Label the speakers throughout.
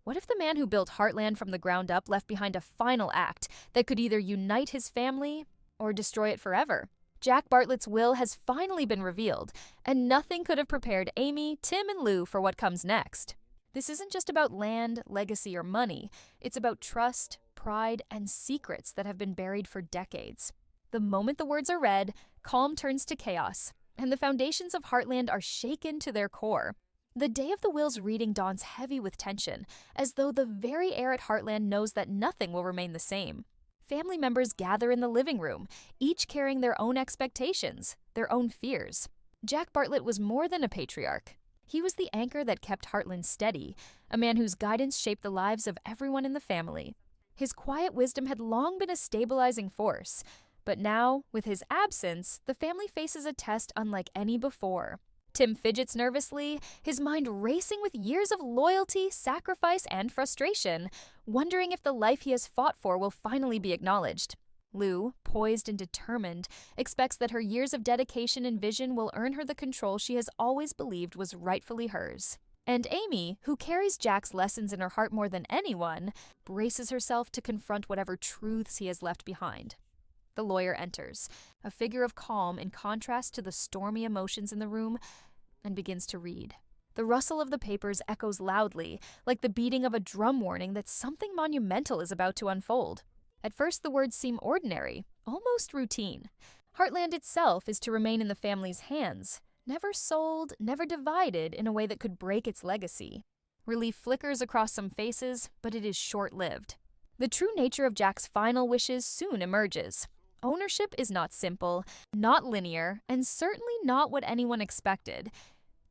Speaker 1: What if the man who built Heartland from the ground up left behind a final act that could either unite his family or destroy it forever? Jack Bartlett's will has finally been revealed, and nothing could have prepared Amy, Tim, and Lou for what comes next. This isn't just about land, legacy, or money. It's about trust, pride, and secrets that have been buried for decades. The moment the words are read, calm turns to chaos, and the foundations of Heartland are shaken to their core. The day of the will's reading dawns heavy with tension, as though the very air at Heartland knows that nothing will remain the same. Family members gather in the living room, each carrying their own expectations, their own fears. Jack Bartlett was more than a patriarch. He was the anchor that kept Heartland steady, a man whose guidance shaped the lives of everyone in the family. His quiet wisdom had long been a stabilizing force, but now, with his absence, the family faces a test unlike any before. Tim fidgets nervously, his mind racing with years of loyalty, sacrifice, and frustration, wondering if the life he has fought for will finally be acknowledged. Lou, poised and determined, expects that her years of dedication and vision will earn her the control she has always believed was rightfully hers. And Amy, who carries Jack's lessons in her heart more than anyone, braces herself to confront whatever truths he has left behind. The lawyer enters, a figure of calm in contrast to the stormy emotions in the room, and begins to read. The rustle of the papers echoes loudly, like the beating of a drum warning that something monumental is about to unfold. At first, the words seem ordinary, almost routine. Heartland itself is to remain in the family's hands, never sold, never divided in a way that could break its legacy. Relief flickers across some faces, but it is short-lived. The true nature of Jack's final wishes soon emerges. Ownership is not simple, not linear, and certainly not what anyone expected.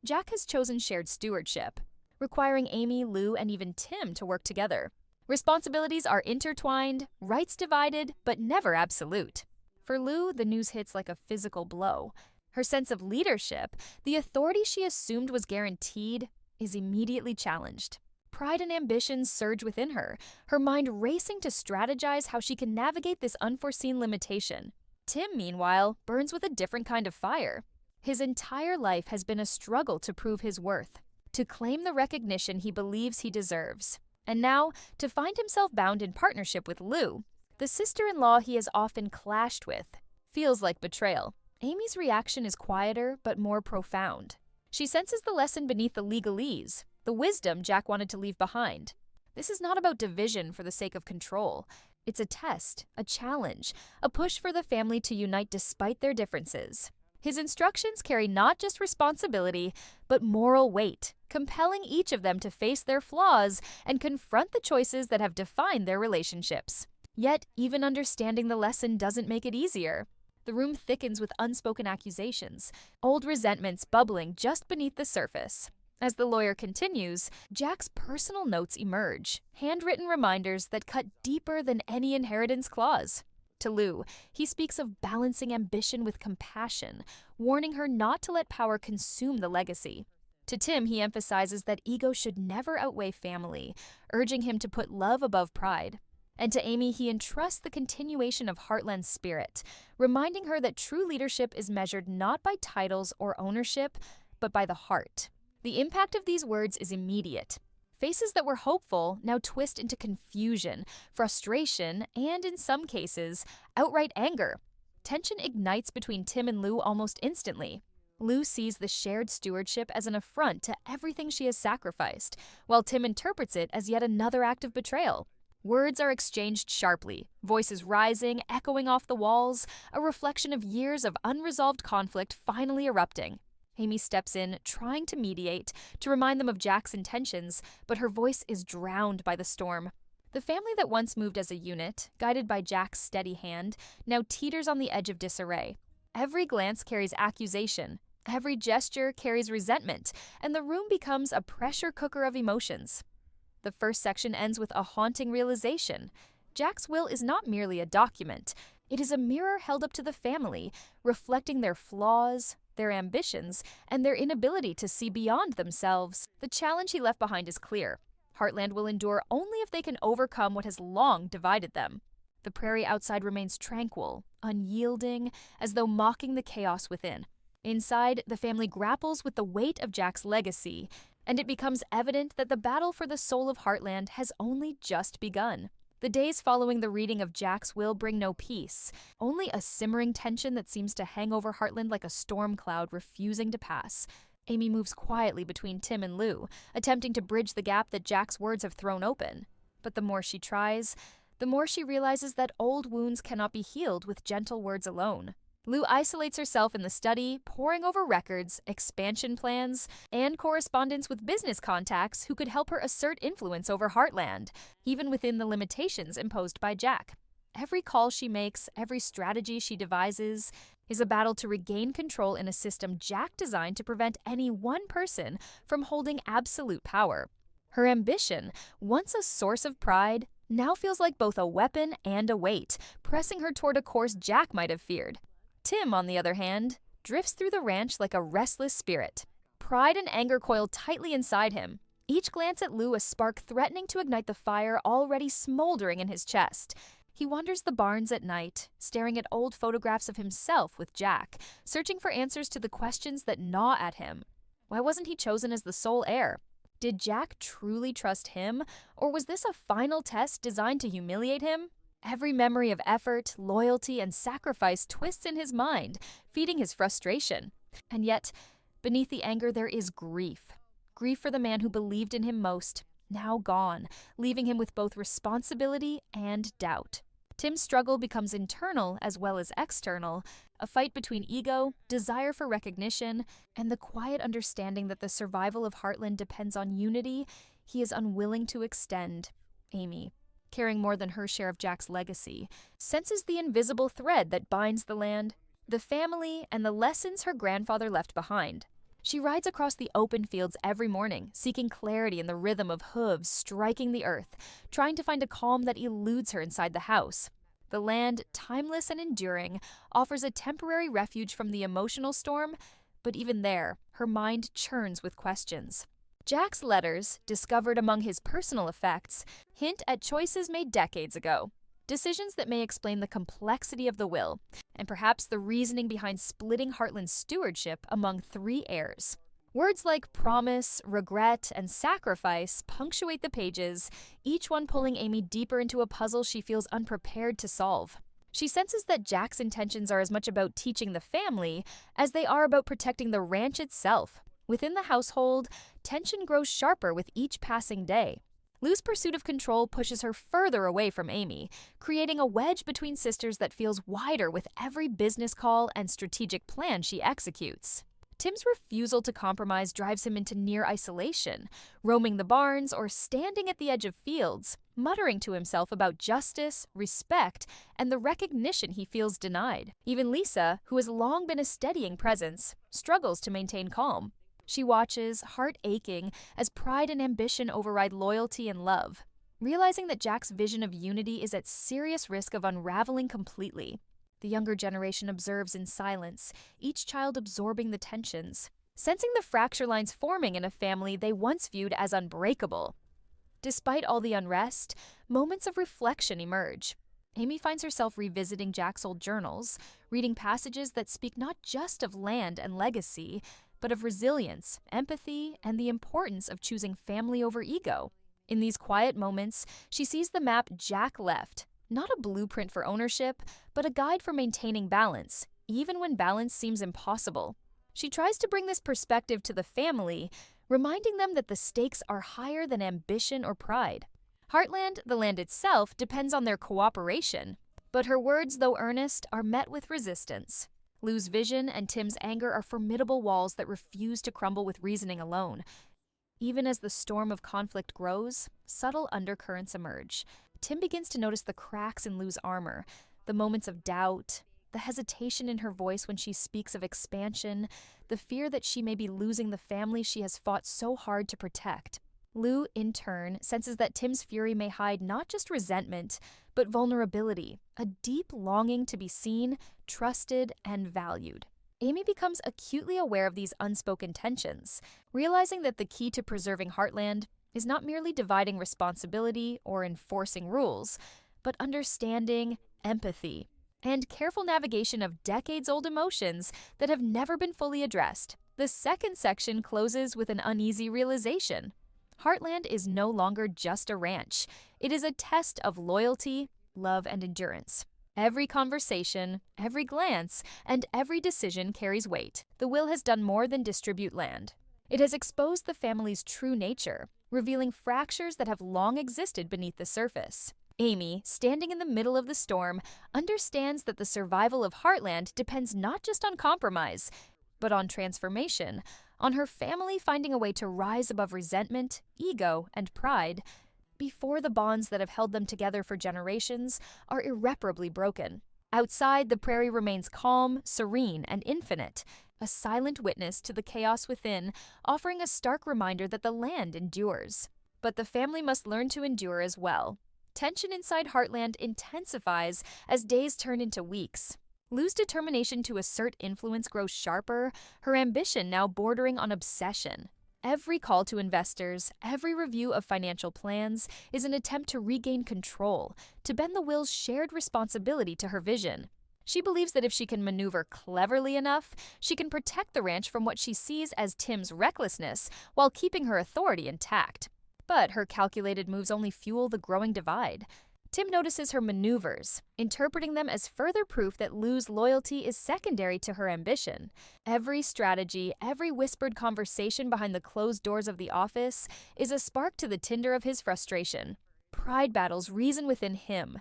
Speaker 1: Jack has chosen shared stewardship, requiring Amy, Lou, and even Tim to work together. Responsibilities are intertwined, rights divided, but never absolute. For Lou, the news hits like a physical blow. Her sense of leadership, the authority she assumed was guaranteed, is immediately challenged. Pride and ambition surge within her, her mind racing to strategize how she can navigate this unforeseen limitation. Tim, meanwhile, burns with a different kind of fire. His entire life has been a struggle to prove his worth, to claim the recognition he believes he deserves. And now, to find himself bound in partnership with Lou, the sister-in-law he has often clashed with, feels like betrayal. Amy's reaction is quieter but more profound. She senses the lesson beneath the legalese, the wisdom Jack wanted to leave behind. This is not about division for the sake of control. It's a test, a challenge, a push for the family to unite despite their differences. His instructions carry not just responsibility, but moral weight, compelling each of them to face their flaws and confront the choices that have defined their relationships. Yet, even understanding the lesson doesn't make it easier. The room thickens with unspoken accusations, old resentments bubbling just beneath the surface. As the lawyer continues, Jack's personal notes emerge, handwritten reminders that cut deeper than any inheritance clause. To Lou, he speaks of balancing ambition with compassion, warning her not to let power consume the legacy. To Tim, he emphasizes that ego should never outweigh family, urging him to put love above pride. And to Amy, he entrusts the continuation of Heartland's spirit, reminding her that true leadership is measured not by titles or ownership, but by the heart. The impact of these words is immediate. Faces that were hopeful now twist into confusion, frustration, and in some cases, outright anger. Tension ignites between Tim and Lou almost instantly. Lou sees the shared stewardship as an affront to everything she has sacrificed, while Tim interprets it as yet another act of betrayal. Words are exchanged sharply, voices rising, echoing off the walls, a reflection of years of unresolved conflict finally erupting. Amy steps in, trying to mediate, to remind them of Jack's intentions, but her voice is drowned by the storm. The family that once moved as a unit, guided by Jack's steady hand, now teeters on the edge of disarray. Every glance carries accusation, every gesture carries resentment, and the room becomes a pressure cooker of emotions. The first section ends with a haunting realization. Jack's will is not merely a document. It is a mirror held up to the family, reflecting their flaws, their ambitions, and their inability to see beyond themselves. The challenge he left behind is clear. Heartland will endure only if they can overcome what has long divided them. The prairie outside remains tranquil, unyielding, as though mocking the chaos within. Inside, the family grapples with the weight of Jack's legacy, and it becomes evident that the battle for the soul of Heartland has only just begun. The days following the reading of Jack's will bring no peace, only a simmering tension that seems to hang over Heartland like a storm cloud refusing to pass. Amy moves quietly between Tim and Lou, attempting to bridge the gap that Jack's words have thrown open. But the more she tries, the more she realizes that old wounds cannot be healed with gentle words alone. Lou isolates herself in the study, poring over records, expansion plans, and correspondence with business contacts who could help her assert influence over Heartland, even within the limitations imposed by Jack. Every call she makes, every strategy she devises, is a battle to regain control in a system Jack designed to prevent any one person from holding absolute power. Her ambition, once a source of pride, now feels like both a weapon and a weight, pressing her toward a course Jack might have feared. Tim, on the other hand, drifts through the ranch like a restless spirit. Pride and anger coil tightly inside him, each glance at Lou a spark threatening to ignite the fire already smoldering in his chest. He wanders the barns at night, staring at old photographs of himself with Jack, searching for answers to the questions that gnaw at him. Why wasn't he chosen as the sole heir? Did Jack truly trust him, or was this a final test designed to humiliate him? Every memory of effort, loyalty, and sacrifice twists in his mind, feeding his frustration. And yet, beneath the anger there is grief. Grief for the man who believed in him most, now gone, leaving him with both responsibility and doubt. Tim's struggle becomes internal as well as external, a fight between ego, desire for recognition, and the quiet understanding that the survival of Heartland depends on unity he is unwilling to extend. Amy, carrying more than her share of Jack's legacy, senses the invisible thread that binds the land, the family, and the lessons her grandfather left behind. She rides across the open fields every morning, seeking clarity in the rhythm of hooves striking the earth, trying to find a calm that eludes her inside the house. The land, timeless and enduring, offers a temporary refuge from the emotional storm, but even there, her mind churns with questions. Jack's letters, discovered among his personal effects, hint at choices made decades ago, decisions that may explain the complexity of the will, and perhaps the reasoning behind splitting Heartland's stewardship among 3 heirs. Words like promise, regret, and sacrifice punctuate the pages, each one pulling Amy deeper into a puzzle she feels unprepared to solve. She senses that Jack's intentions are as much about teaching the family as they are about protecting the ranch itself. Within the household, tension grows sharper with each passing day. Lou's pursuit of control pushes her further away from Amy, creating a wedge between sisters that feels wider with every business call and strategic plan she executes. Tim's refusal to compromise drives him into near isolation, roaming the barns or standing at the edge of fields, muttering to himself about justice, respect, and the recognition he feels denied. Even Lisa, who has long been a steadying presence, struggles to maintain calm. She watches, heart aching, as pride and ambition override loyalty and love, realizing that Jack's vision of unity is at serious risk of unraveling completely. The younger generation observes in silence, each child absorbing the tensions, sensing the fracture lines forming in a family they once viewed as unbreakable. Despite all the unrest, moments of reflection emerge. Amy finds herself revisiting Jack's old journals, reading passages that speak not just of land and legacy, but of resilience, empathy, and the importance of choosing family over ego. In these quiet moments, she sees the map Jack left, not a blueprint for ownership, but a guide for maintaining balance, even when balance seems impossible. She tries to bring this perspective to the family, reminding them that the stakes are higher than ambition or pride. Heartland, the land itself, depends on their cooperation, but her words, though earnest, are met with resistance. Lou's vision and Tim's anger are formidable walls that refuse to crumble with reasoning alone. Even as the storm of conflict grows, subtle undercurrents emerge. Tim begins to notice the cracks in Lou's armor, the moments of doubt, the hesitation in her voice when she speaks of expansion, the fear that she may be losing the family she has fought so hard to protect. Lou, in turn, senses that Tim's fury may hide not just resentment, but vulnerability, a deep longing to be seen, trusted, and valued. Amy becomes acutely aware of these unspoken tensions, realizing that the key to preserving Heartland is not merely dividing responsibility or enforcing rules, but understanding, empathy, and careful navigation of decades-old emotions that have never been fully addressed. The second section closes with an uneasy realization. Heartland is no longer just a ranch. It is a test of loyalty, love, and endurance. Every conversation, every glance, and every decision carries weight. The will has done more than distribute land. It has exposed the family's true nature, revealing fractures that have long existed beneath the surface. Amy, standing in the middle of the storm, understands that the survival of Heartland depends not just on compromise, but on transformation, on her family finding a way to rise above resentment, ego, and pride, before the bonds that have held them together for generations are irreparably broken. Outside, the prairie remains calm, serene, and infinite, a silent witness to the chaos within, offering a stark reminder that the land endures. But the family must learn to endure as well. Tension inside Heartland intensifies as days turn into weeks. Lou's determination to assert influence grows sharper, her ambition now bordering on obsession. Every call to investors, every review of financial plans is an attempt to regain control, to bend the will's shared responsibility to her vision. She believes that if she can maneuver cleverly enough, she can protect the ranch from what she sees as Tim's recklessness while keeping her authority intact. But her calculated moves only fuel the growing divide. Tim notices her maneuvers, interpreting them as further proof that Lou's loyalty is secondary to her ambition. Every strategy, every whispered conversation behind the closed doors of the office is a spark to the tinder of his frustration. Pride battles reason within him,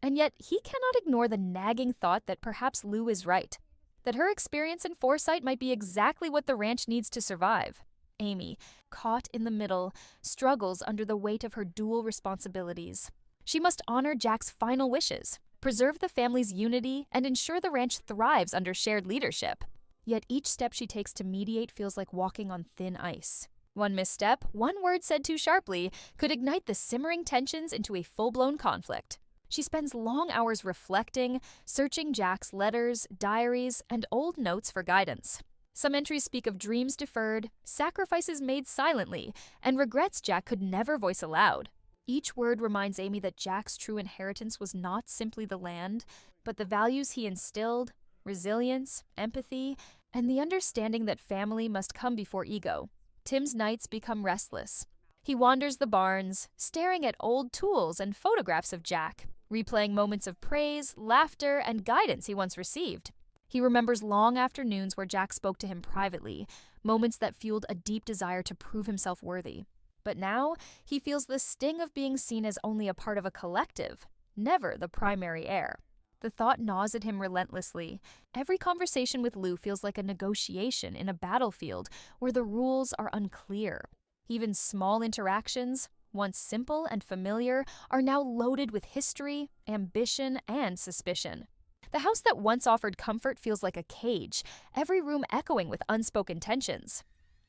Speaker 1: and yet he cannot ignore the nagging thought that perhaps Lou is right, that her experience and foresight might be exactly what the ranch needs to survive. Amy, caught in the middle, struggles under the weight of her dual responsibilities. She must honor Jack's final wishes, preserve the family's unity, and ensure the ranch thrives under shared leadership. Yet each step she takes to mediate feels like walking on thin ice. One misstep, one word said too sharply, could ignite the simmering tensions into a full-blown conflict. She spends long hours reflecting, searching Jack's letters, diaries, and old notes for guidance. Some entries speak of dreams deferred, sacrifices made silently, and regrets Jack could never voice aloud. Each word reminds Amy that Jack's true inheritance was not simply the land, but the values he instilled, resilience, empathy, and the understanding that family must come before ego. Tim's nights become restless. He wanders the barns, staring at old tools and photographs of Jack, replaying moments of praise, laughter, and guidance he once received. He remembers long afternoons where Jack spoke to him privately, moments that fueled a deep desire to prove himself worthy. But now, he feels the sting of being seen as only a part of a collective, never the primary heir. The thought gnaws at him relentlessly. Every conversation with Lou feels like a negotiation in a battlefield where the rules are unclear. Even small interactions, once simple and familiar, are now loaded with history, ambition, and suspicion. The house that once offered comfort feels like a cage, every room echoing with unspoken tensions.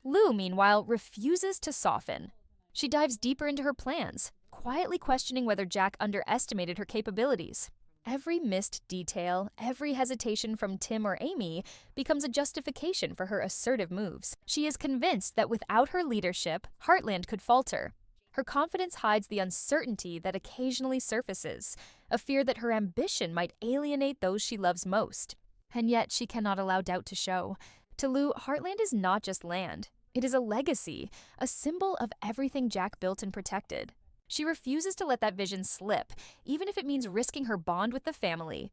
Speaker 1: Lou, meanwhile, refuses to soften. She dives deeper into her plans, quietly questioning whether Jack underestimated her capabilities. Every missed detail, every hesitation from Tim or Amy becomes a justification for her assertive moves. She is convinced that without her leadership, Heartland could falter. Her confidence hides the uncertainty that occasionally surfaces, a fear that her ambition might alienate those she loves most. And yet she cannot allow doubt to show. To Lou, Heartland is not just land. It is a legacy, a symbol of everything Jack built and protected. She refuses to let that vision slip, even if it means risking her bond with the family.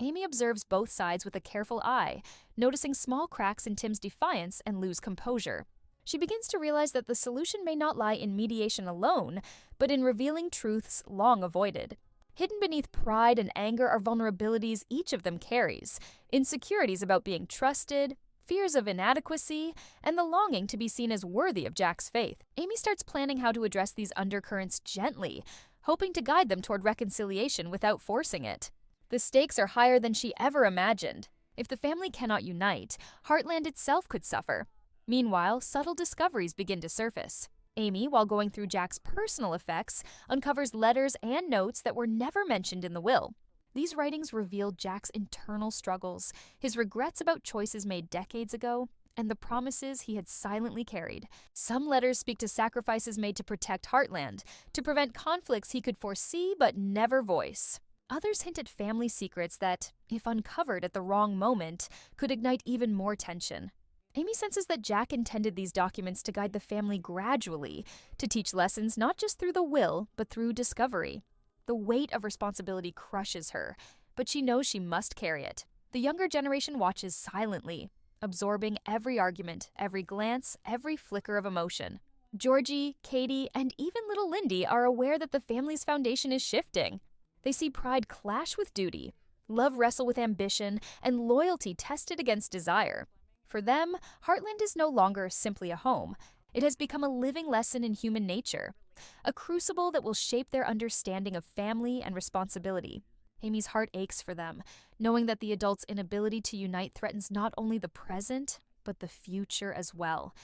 Speaker 1: Amy observes both sides with a careful eye, noticing small cracks in Tim's defiance and Lou's composure. She begins to realize that the solution may not lie in mediation alone, but in revealing truths long avoided. Hidden beneath pride and anger are vulnerabilities each of them carries, insecurities about being trusted, fears of inadequacy, and the longing to be seen as worthy of Jack's faith. Amy starts planning how to address these undercurrents gently, hoping to guide them toward reconciliation without forcing it. The stakes are higher than she ever imagined. If the family cannot unite, Heartland itself could suffer. Meanwhile, subtle discoveries begin to surface. Amy, while going through Jack's personal effects, uncovers letters and notes that were never mentioned in the will. These writings reveal Jack's internal struggles, his regrets about choices made decades ago, and the promises he had silently carried. Some letters speak to sacrifices made to protect Heartland, to prevent conflicts he could foresee but never voice. Others hint at family secrets that, if uncovered at the wrong moment, could ignite even more tension. Amy senses that Jack intended these documents to guide the family gradually, to teach lessons not just through the will, but through discovery. The weight of responsibility crushes her, but she knows she must carry it. The younger generation watches silently, absorbing every argument, every glance, every flicker of emotion. Georgie, Katie, and even little Lindy are aware that the family's foundation is shifting. They see pride clash with duty, love wrestle with ambition, and loyalty tested against desire. For them, Heartland is no longer simply a home. It has become a living lesson in human nature, a crucible that will shape their understanding of family and responsibility. Amy's heart aches for them, knowing that the adults' inability to unite threatens not only the present, but the future as well.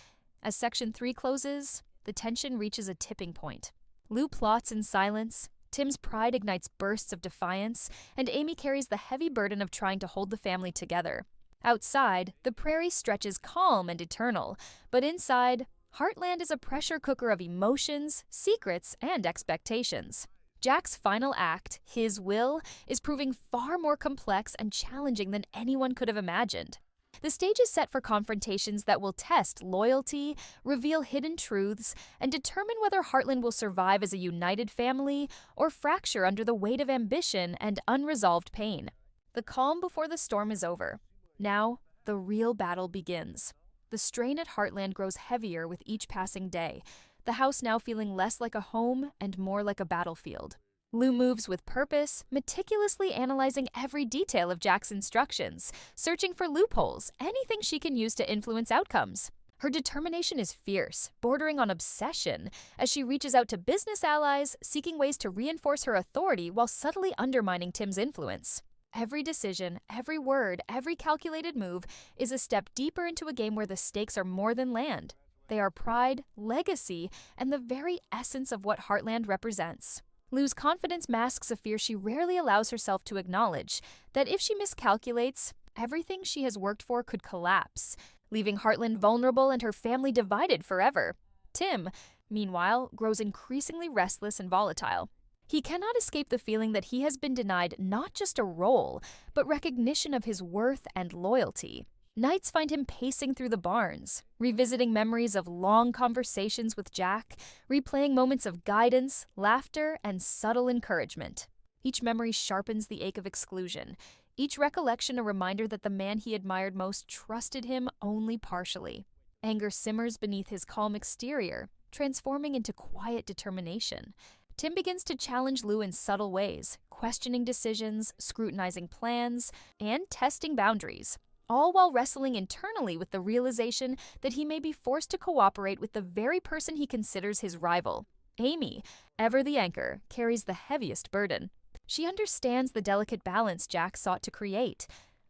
Speaker 1: As Section 3 closes, the tension reaches a tipping point. Lou plots in silence, Tim's pride ignites bursts of defiance, and Amy carries the heavy burden of trying to hold the family together. Outside, the prairie stretches calm and eternal, but inside, Heartland is a pressure cooker of emotions, secrets, and expectations. Jack's final act, his will, is proving far more complex and challenging than anyone could have imagined. The stage is set for confrontations that will test loyalty, reveal hidden truths, and determine whether Heartland will survive as a united family or fracture under the weight of ambition and unresolved pain. The calm before the storm is over. Now, the real battle begins. The strain at Heartland grows heavier with each passing day, the house now feeling less like a home and more like a battlefield. Lou moves with purpose, meticulously analyzing every detail of Jack's instructions, searching for loopholes, anything she can use to influence outcomes. Her determination is fierce, bordering on obsession, as she reaches out to business allies, seeking ways to reinforce her authority while subtly undermining Tim's influence. Every decision, every word, every calculated move is a step deeper into a game where the stakes are more than land. They are pride, legacy, and the very essence of what Heartland represents. Lou's confidence masks a fear she rarely allows herself to acknowledge, that if she miscalculates, everything she has worked for could collapse, leaving Heartland vulnerable and her family divided forever. Tim, meanwhile, grows increasingly restless and volatile. He cannot escape the feeling that he has been denied not just a role, but recognition of his worth and loyalty. Nights find him pacing through the barns, revisiting memories of long conversations with Jack, replaying moments of guidance, laughter, and subtle encouragement. Each memory sharpens the ache of exclusion, each recollection a reminder that the man he admired most trusted him only partially. Anger simmers beneath his calm exterior, transforming into quiet determination. Tim begins to challenge Lou in subtle ways, questioning decisions, scrutinizing plans, and testing boundaries, all while wrestling internally with the realization that he may be forced to cooperate with the very person he considers his rival. Amy, ever the anchor, carries the heaviest burden. She understands the delicate balance Jack sought to create,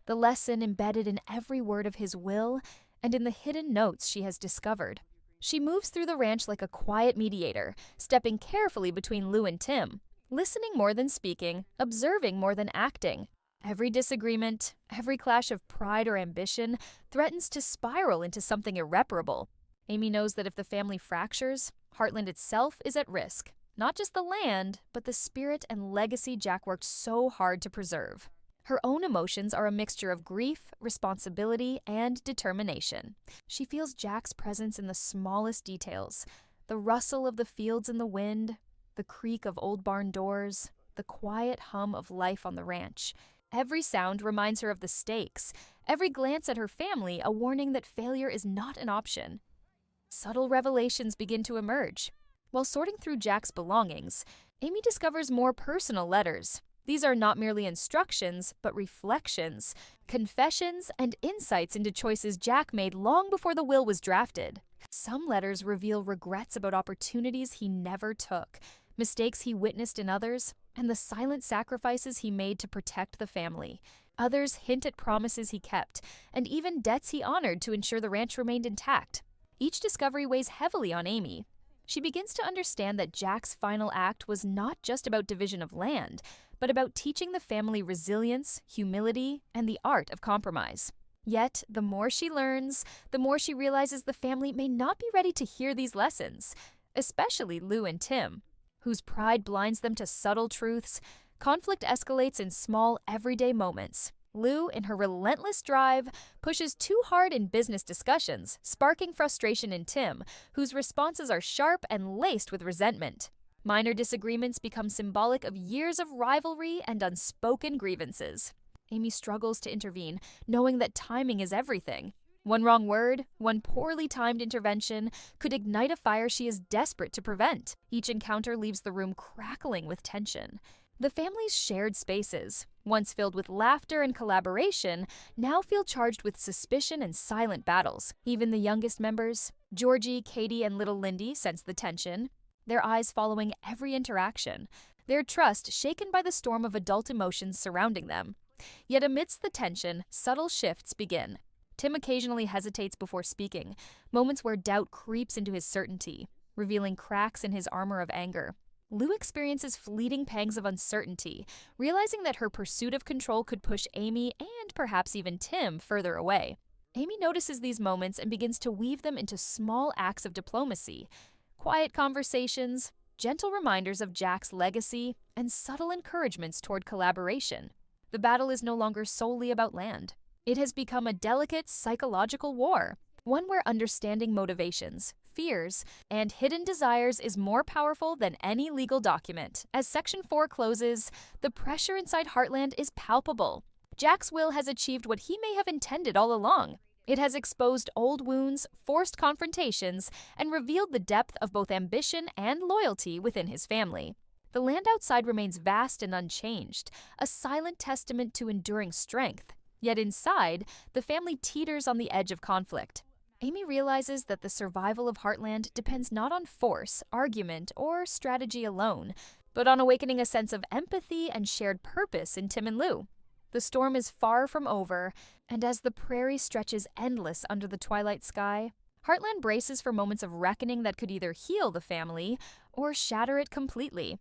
Speaker 1: the lesson embedded in every word of his will and in the hidden notes she has discovered. She moves through the ranch like a quiet mediator, stepping carefully between Lou and Tim, listening more than speaking, observing more than acting. Every disagreement, every clash of pride or ambition threatens to spiral into something irreparable. Amy knows that if the family fractures, Heartland itself is at risk. Not just the land, but the spirit and legacy Jack worked so hard to preserve. Her own emotions are a mixture of grief, responsibility, and determination. She feels Jack's presence in the smallest details, the rustle of the fields in the wind, the creak of old barn doors, the quiet hum of life on the ranch. Every sound reminds her of the stakes, every glance at her family a warning that failure is not an option. Subtle revelations begin to emerge. While sorting through Jack's belongings, Amy discovers more personal letters. These are not merely instructions, but reflections, confessions, and insights into choices Jack made long before the will was drafted. Some letters reveal regrets about opportunities he never took, mistakes he witnessed in others, and the silent sacrifices he made to protect the family. Others hint at promises he kept, and even debts he honored to ensure the ranch remained intact. Each discovery weighs heavily on Amy. She begins to understand that Jack's final act was not just about division of land, but about teaching the family resilience, humility, and the art of compromise. Yet, the more she learns, the more she realizes the family may not be ready to hear these lessons, especially Lou and Tim, whose pride blinds them to subtle truths. Conflict escalates in small, everyday moments, Lou, in her relentless drive, pushes too hard in business discussions, sparking frustration in Tim, whose responses are sharp and laced with resentment. Minor disagreements become symbolic of years of rivalry and unspoken grievances. Amy struggles to intervene, knowing that timing is everything. One wrong word, one poorly timed intervention, could ignite a fire she is desperate to prevent. Each encounter leaves the room crackling with tension. The family's shared spaces, once filled with laughter and collaboration, now feel charged with suspicion and silent battles. Even the youngest members, Georgie, Katie, and little Lindy, sense the tension, their eyes following every interaction, their trust shaken by the storm of adult emotions surrounding them. Yet amidst the tension, subtle shifts begin. Tim occasionally hesitates before speaking, moments where doubt creeps into his certainty, revealing cracks in his armor of anger. Lou experiences fleeting pangs of uncertainty, realizing that her pursuit of control could push Amy and perhaps even Tim further away. Amy notices these moments and begins to weave them into small acts of diplomacy, quiet conversations, gentle reminders of Jack's legacy, and subtle encouragements toward collaboration. The battle is no longer solely about land. It has become a delicate psychological war, one where understanding motivations, fears, and hidden desires is more powerful than any legal document. As Section 4 closes, the pressure inside Heartland is palpable. Jack's will has achieved what he may have intended all along. It has exposed old wounds, forced confrontations, and revealed the depth of both ambition and loyalty within his family. The land outside remains vast and unchanged, a silent testament to enduring strength. Yet inside, the family teeters on the edge of conflict. Amy realizes that the survival of Heartland depends not on force, argument, or strategy alone, but on awakening a sense of empathy and shared purpose in Tim and Lou. The storm is far from over, and as the prairie stretches endless under the twilight sky, Heartland braces for moments of reckoning that could either heal the family or shatter it completely.